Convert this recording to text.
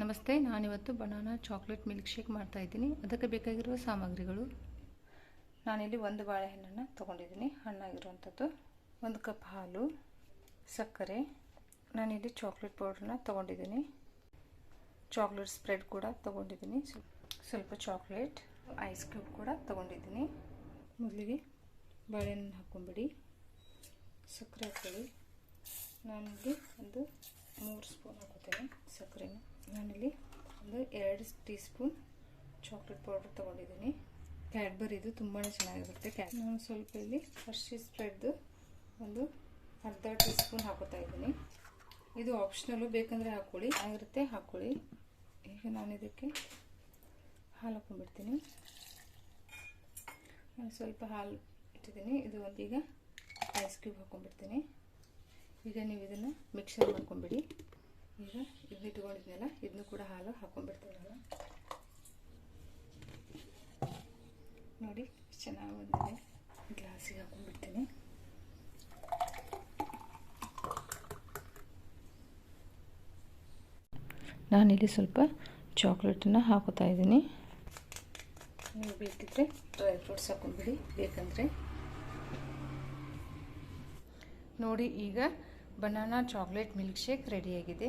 ನಮಸ್ತೆ, ನಾನಿವತ್ತು banana chocolate milk shake ಮಾಡ್ತಾಯಿದ್ದೀನಿ. ಅದಕ್ಕೆ ಬೇಕಾಗಿರುವ ಸಾಮಗ್ರಿಗಳು: ನಾನಿಲ್ಲಿ ಒಂದು ಬಾಳೆಹಣ್ಣನ್ನು ತೊಗೊಂಡಿದ್ದೀನಿ, ಹಣ್ಣಾಗಿರುವಂಥದ್ದು, 1 ಕಪ್ ಹಾಲು, ಸಕ್ಕರೆ, ನಾನಿಲ್ಲಿ ಚಾಕ್ಲೇಟ್ ಪೌಡ್ರನ್ನ ತೊಗೊಂಡಿದ್ದೀನಿ, ಚಾಕ್ಲೇಟ್ ಸ್ಪ್ರೆಡ್ ಕೂಡ ತೊಗೊಂಡಿದ್ದೀನಿ, ಸ್ವಲ್ಪ ಚಾಕ್ಲೇಟ್, ಐಸ್ ಕ್ಯೂಬ್ ಕೂಡ ತೊಗೊಂಡಿದ್ದೀನಿ. ಮೊದಲಿಗೆ ಬಾಳೆಹಣ್ಣು ಹಾಕ್ಕೊಂಬಿಡಿ, ಸಕ್ಕರೆ ಹಾಕ್ಕೊಳ್ಳಿ. ನಾನಿಲ್ಲಿ ಒಂದು 3 ಸ್ಪೂನ್ ಹಾಕೋತೀನಿ ಸಕ್ಕರೆನ. ನಾನಿಲ್ಲಿ ಒಂದು 2 ಟೀ ಸ್ಪೂನ್ ಚಾಕ್ಲೇಟ್ ಪೌಡರ್ ತೊಗೊಂಡಿದ್ದೀನಿ. ಕ್ಯಾಡ್ಬರಿದು ತುಂಬಾ ಚೆನ್ನಾಗಿರುತ್ತೆ. ನಾನು ಸ್ವಲ್ಪ ಇಲ್ಲಿ ಹರ್ಷಿ ಸ್ಪ್ರೆಡ್ದು ಒಂದು ಅರ್ಧ ಟೀ ಸ್ಪೂನ್ ಹಾಕೋತಾ ಇದ್ದೀನಿ. ಇದು ಆಪ್ಷನಲ್ಲು, ಬೇಕಂದರೆ ಹಾಕ್ಕೊಳ್ಳಿ, ಆಗಿರುತ್ತೆ ಹಾಕ್ಕೊಳ್ಳಿ. ಈಗ ನಾನು ಇದಕ್ಕೆ ಹಾಲು ಹಾಕ್ಕೊಂಡ್ಬಿಡ್ತೀನಿ. ನಾನು ಸ್ವಲ್ಪ ಹಾಲು ಇಟ್ಟಿದ್ದೀನಿ. ಇದು ಒಂದು ಈಗ ಐಸ್ ಕ್ಯೂಬ್ ಹಾಕ್ಕೊಂಡ್ಬಿಡ್ತೀನಿ. ಈಗ ನೀವು ಇದನ್ನು ಮಿಕ್ಸರ್ ಮಾಡ್ಕೊಂಬಿಡಿ. ಈಗ ಇದನ್ನ ಇಟ್ಕೊಂಡಿದ್ನಲ್ಲ, ಇದನ್ನು ಕೂಡ ಹಾಲು ಹಾಕ್ಕೊಂಡ್ಬಿಡ್ತೀನಿ ನಾನು. ನೋಡಿ ಚೆನ್ನಾಗಿ ಬಂದಿದೆ. ಗ್ಲಾಸಿಗೆ ಹಾಕ್ಕೊಂಡ್ಬಿಡ್ತೀನಿ. ನಾನಿಲ್ಲಿ ಸ್ವಲ್ಪ ಚಾಕ್ಲೇಟನ್ನು ಹಾಕೋತಾ ಇದ್ದೀನಿ. ನೀವು ಬೇಕಿದ್ರೆ ಡ್ರೈ ಫ್ರೂಟ್ಸ್ ಹಾಕ್ಕೊಂಡ್ಬಿಡಿ, ಬೇಕಂದರೆ. ನೋಡಿ, ಈಗ ಬನಾನಾ ಚಾಕ್ಲೇಟ್ ಮಿಲ್ಕ್ ಶೇಕ್ ರೆಡಿಯಾಗಿದೆ.